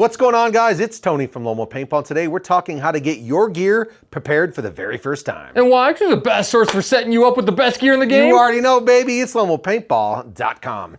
What's going on, guys? It's Tony from Lomo Paintball. Today we're talking how to get your gear prepared for the very first time. And why? Because the best source for setting you up with the best gear in the game. You already know, baby. It's LomoPaintball.com.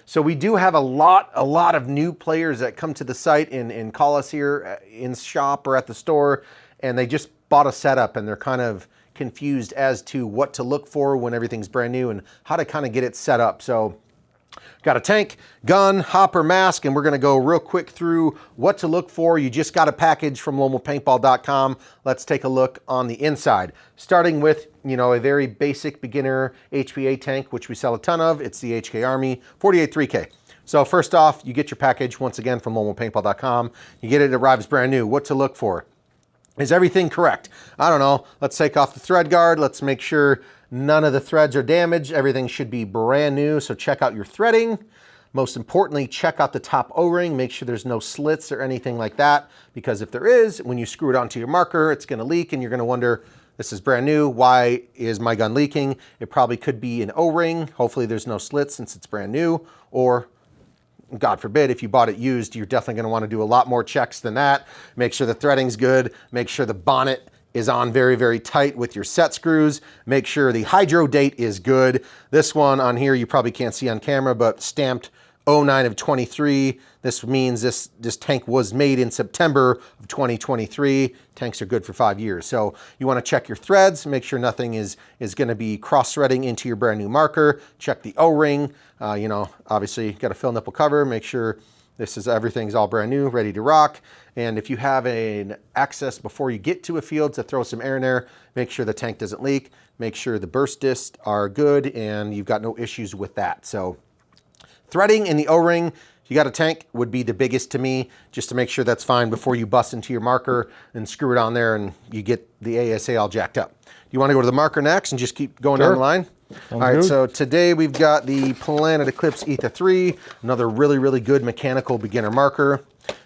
So we do have a lot of new players that come to the site and call us here in shop or at the store, and they just bought a setup and they're kind of confused as to what to look for when everything's brand new and how to kind of get it set up. So got a tank, gun, hopper, mask, and we're gonna go real quick through what to look for. You just got a package from LomoPaintball.com. Let's take a look on the inside. Starting with, a very basic beginner HPA tank, which we sell a ton of. It's the HK Army 48-3K. So first off, you get your package, once again, from LomoPaintball.com. You get it, it arrives brand new. What to look for? Is everything correct? I don't know. Let's take off the thread guard. Let's make sure none of the threads are damaged. Everything should be brand new, so check out your threading. Most importantly, check out the top O-ring. Make sure there's no slits or anything like that, because if there is, when you screw it onto your marker, it's gonna leak and you're gonna wonder, this is brand new, why is my gun leaking? It probably could be an O-ring. Hopefully there's no slits since it's brand new, or God forbid, if you bought it used, you're definitely gonna wanna do a lot more checks than that. Make sure the threading's good. Make sure the bonnet is on very, very tight with your set screws. Make sure the hydro date is good. This one on here, you probably can't see on camera, but stamped 09 of 23. This means this tank was made in September of 2023. Tanks are good for 5 years. So you wanna check your threads, make sure nothing is gonna be cross-threading into your brand new marker. Check the O-ring. Obviously got a fill nipple cover. Make sure everything's all brand new, ready to rock. And if you have an access before you get to a field to throw some air in there, make sure the tank doesn't leak. Make sure the burst discs are good and you've got no issues with that. So threading in the O-ring, if you got a tank, would be the biggest to me, just to make sure that's fine before you bust into your marker and screw it on there and you get the ASA all jacked up. You wanna go to the marker next and just keep going down the line? All right, so today we've got the Planet Eclipse Ether 3, another really good mechanical beginner marker.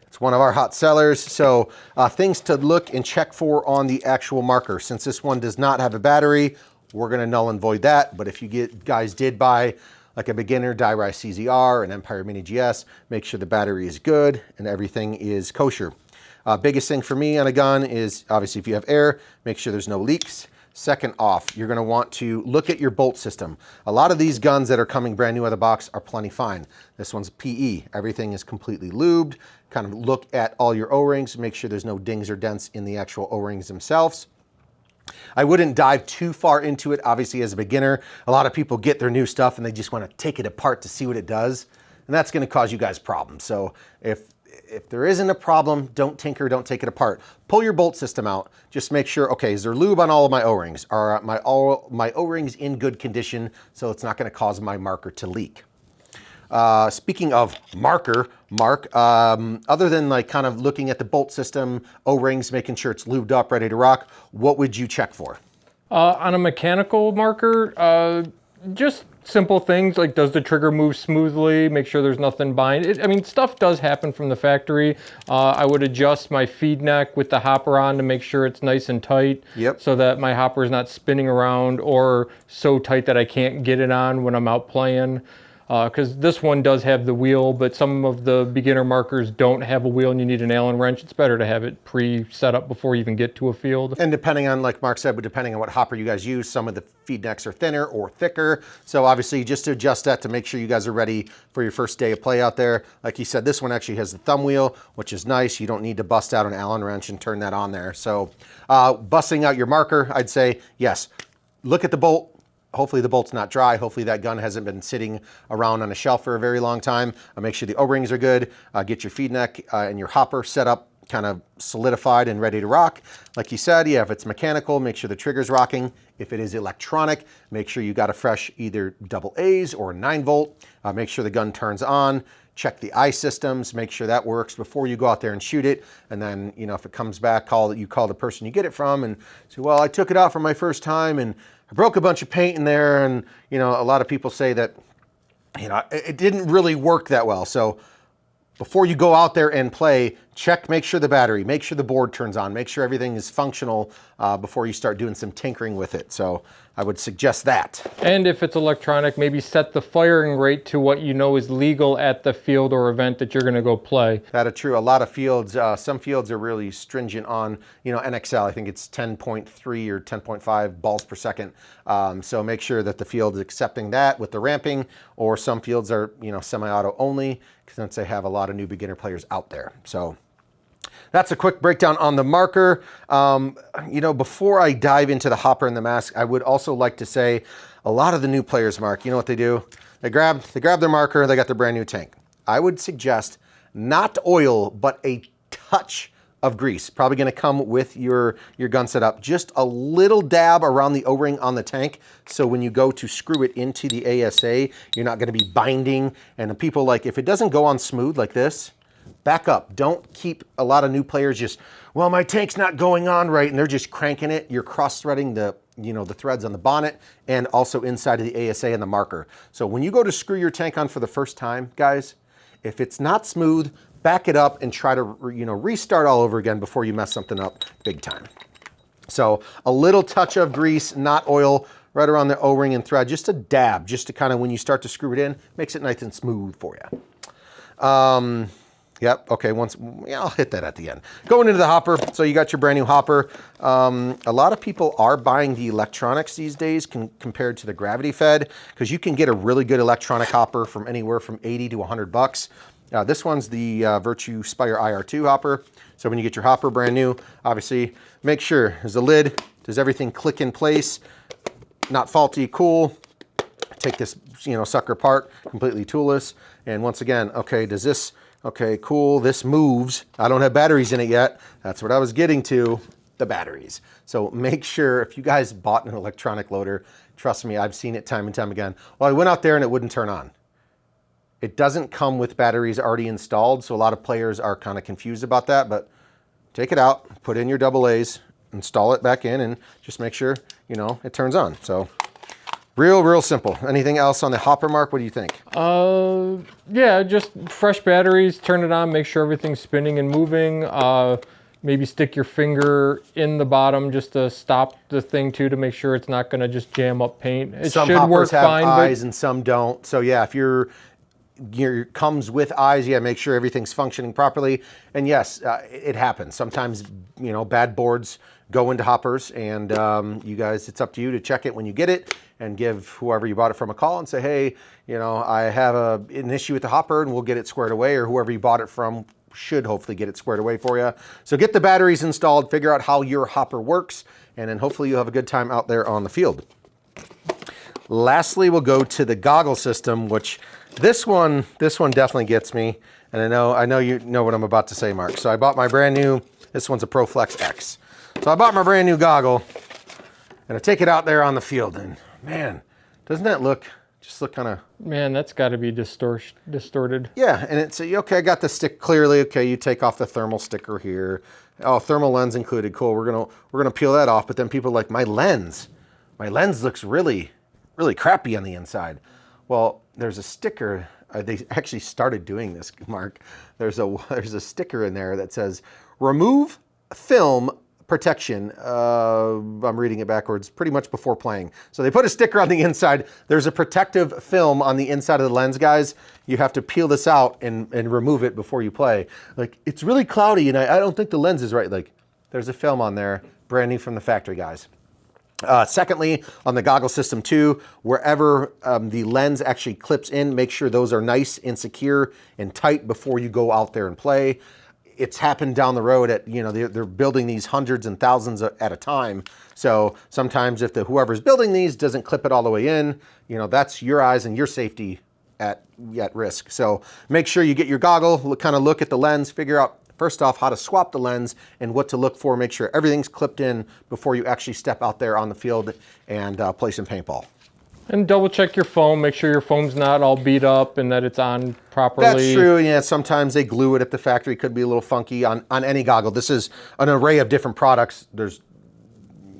It's one of our hot sellers. So things to look and check for on the actual marker. Since this one does not have a battery, we're gonna null and void that. But if you guys did buy like a beginner Dye-Rise CZR, an Empire Mini GS, make sure the battery is good and everything is kosher. Biggest thing for me on a gun is obviously if you have air, make sure there's no leaks. Second off, you're gonna want to look at your bolt system. A lot of these guns that are coming brand new out of the box are plenty fine. This one's PE. Everything is completely lubed. Kind of look at all your O-rings, make sure there's no dings or dents in the actual O-rings themselves. I wouldn't dive too far into it, obviously, as a beginner. A lot of people get their new stuff and they just wanna take it apart to see what it does. And that's gonna cause you guys problems. So if there isn't a problem, don't tinker, don't take it apart. Pull your bolt system out. Just make sure, okay, is there lube on all of my O-rings? Are my O-rings in good condition so it's not gonna cause my marker to leak? Speaking of marker, other than like kind of looking at the bolt system, O-rings, making sure it's lubed up, ready to rock, what would you check for? On a mechanical marker, just simple things like, does the trigger move smoothly? Make sure there's nothing behind it. I mean, stuff does happen from the factory. I would adjust my feed neck with the hopper on to make sure it's nice and tight. Yep. So that my hopper is not spinning around or so tight that I can't get it on when I'm out playing. Because this one does have the wheel, but some of the beginner markers don't have a wheel and you need an Allen wrench. It's better to have it pre-set up before you even get to a field. And depending on, like Mark said, but depending on what hopper you guys use, some of the feed necks are thinner or thicker. So obviously just to adjust that to make sure you guys are ready for your first day of play out there. Like you said, this one actually has the thumb wheel, which is nice. You don't need to bust out an Allen wrench and turn that on there. So busting out your marker, I'd say, yes, look at the bolt. Hopefully the bolt's not dry. Hopefully that gun hasn't been sitting around on a shelf for a very long time. Make sure the O-rings are good. Get your feed neck and your hopper set up, kind of solidified and ready to rock. Like you said, yeah, if it's mechanical, make sure the trigger's rocking. If it is electronic, make sure you got a fresh either double A's or 9-volt. Make sure the gun turns on. Check the eye systems, make sure that works before you go out there and shoot it. And then, if it comes back, call the person you get it from and say, well, I took it out for my first time and I broke a bunch of paint in there. And, a lot of people say that, it didn't really work that well. So before you go out there and play, make sure the battery, make sure the board turns on, make sure everything is functional before you start doing some tinkering with it. So I would suggest that. And if it's electronic, maybe set the firing rate to what you know is legal at the field or event that you're going to go play. That is true. A lot of fields, some fields are really stringent on, NXL. I think it's 10.3 or 10.5 balls per second. So make sure that the field is accepting that with the ramping, or some fields are, semi-auto only, since they have a lot of new beginner players out there. So that's a quick breakdown on the marker. Before I dive into the hopper and the mask, I would also like to say a lot of the new players, Mark, you know what they do? They grab their marker, they got their brand new tank. I would suggest not oil, but a touch of grease. Probably gonna come with your gun setup. Just a little dab around the O-ring on the tank, so when you go to screw it into the ASA, you're not gonna be binding. And the people, like, if it doesn't go on smooth like this, back up. Don't keep a lot of new players just, well, my tank's not going on right, and they're just cranking it. You're cross-threading the threads on the bonnet and also inside of the ASA and the marker. So when you go to screw your tank on for the first time, guys, if it's not smooth, back it up and try to, restart all over again before you mess something up big time. So a little touch of grease, not oil, right around the O-ring and thread, just a dab, just to kind of, when you start to screw it in, makes it nice and smooth for you. Yep, okay, I'll hit that at the end. Going into the hopper, so you got your brand new hopper. A lot of people are buying the electronics these days compared to the gravity fed, because you can get a really good electronic hopper from anywhere from 80 to 100 bucks. This one's the Virtue Spire IR2 hopper. So when you get your hopper brand new, obviously make sure there's a lid, does everything click in place, not faulty, cool. Take this, sucker apart, completely toolless. And once again, okay, does this, okay, cool, this moves. I don't have batteries in it yet. That's what I was getting to, the batteries. So make sure, if you guys bought an electronic loader, trust me, I've seen it time and time again. Well, I went out there and it wouldn't turn on. It doesn't come with batteries already installed, so a lot of players are kind of confused about that, but take it out, put in your AA's, install it back in, and just make sure, it turns on. So real simple. Anything else on the hopper, Mark? What do you think? Yeah, just fresh batteries, turn it on, make sure everything's spinning and moving. Maybe stick your finger in the bottom just to stop the thing too, to make sure it's not gonna just jam up paint. It some should hoppers work have fine, eyes and some don't. So yeah, if your comes with eyes, yeah, make sure everything's functioning properly. And yes, it happens. Sometimes, bad boards go into hoppers, and you guys, it's up to you to check it when you get it and give whoever you bought it from a call and say, hey, I have an issue with the hopper, and we'll get it squared away, or whoever you bought it from should hopefully get it squared away for you. So get the batteries installed, figure out how your hopper works, and then hopefully you'll have a good time out there on the field. Lastly, we'll go to the goggle system, which this one definitely gets me. And I know you know what I'm about to say, Mark. So I bought my brand new, this one's a ProFlex X. So I bought my brand new goggle, and I take it out there on the field, and man, doesn't that look kind of... Man, that's got to be distorted. Yeah, and it's, okay, I got the stick clearly. Okay, you take off the thermal sticker here. Oh, thermal lens included, cool. We're gonna peel that off, but then people are like, my lens looks really crappy on the inside. Well, there's a sticker. They actually started doing this, Mark. There's a sticker in there that says, remove film protection. I'm reading it backwards, pretty much before playing. So they put a sticker on the inside. There's a protective film on the inside of the lens, guys. You have to peel this out and remove it before you play. Like, it's really cloudy, and I don't think the lens is right. Like, there's a film on there, brand new from the factory, guys. Secondly, on the goggle system too, wherever the lens actually clips in, make sure those are nice and secure and tight before you go out there and play. It's happened down the road at, they're building these hundreds and thousands at a time. So sometimes if whoever's building these doesn't clip it all the way in, that's your eyes and your safety at risk. So make sure you get your goggle, kind of look at the lens, figure out first off how to swap the lens and what to look for. Make sure everything's clipped in before you actually step out there on the field and play some paintball. And double check your foam, make sure your foam's not all beat up and that it's on properly. That's true, yeah, sometimes they glue it at the factory, could be a little funky on any goggle. This is an array of different products. There's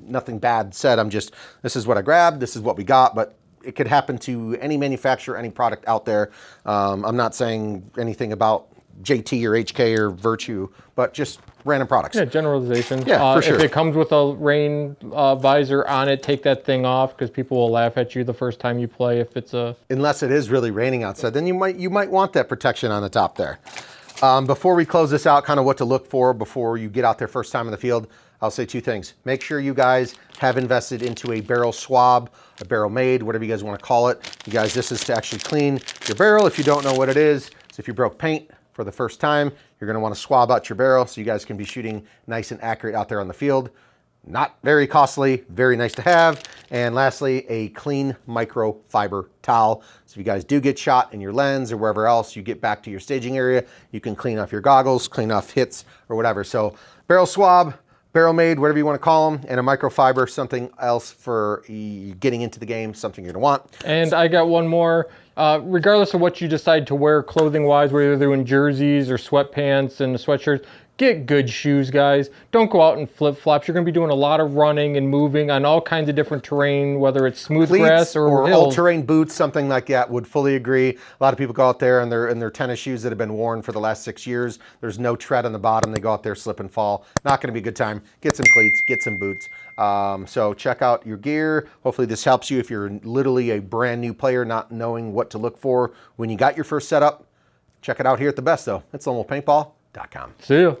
nothing bad said, this is what I grabbed, this is what we got, but it could happen to any manufacturer, any product out there. I'm not saying anything about JT or HK or Virtue, but just random products. Yeah, generalization. Yeah, for sure. If it comes with a rain visor on it, take that thing off because people will laugh at you the first time you play if it's a... Unless it is really raining outside, then you might want that protection on the top there. Before we close this out, kind of what to look for before you get out there first time in the field, I'll say two things. Make sure you guys have invested into a barrel swab, a barrel made, whatever you guys want to call it. You guys, this is to actually clean your barrel. If you don't know what it is, so if you broke paint for the first time, you're going to want to swab out your barrel so you guys can be shooting nice and accurate out there on the field. Not very costly, very nice to have. And lastly, a clean microfiber towel. So if you guys do get shot in your lens or wherever else, you get back to your staging area, you can clean off your goggles, clean off hits or whatever. So barrel swab, barrel made, whatever you want to call them, and a microfiber, something else for getting into the game, something you're going to want. And I got one more. Regardless of what you decide to wear clothing-wise, whether you're doing jerseys or sweatpants and sweatshirts, get good shoes, guys. Don't go out in flip-flops. You're going to be doing a lot of running and moving on all kinds of different terrain, whether it's smooth grass or hills. All-terrain boots, something like that. Would fully agree. A lot of people go out there in their tennis shoes that have been worn for the last 6 years. There's no tread on the bottom. They go out there, slip and fall. Not going to be a good time. Get some cleats, get some boots. So check out your gear. Hopefully this helps you if you're literally a brand new player not knowing what to look for when you got your first setup. Check it out here at the best, though. It's LoneWolfPaintball.com. See ya.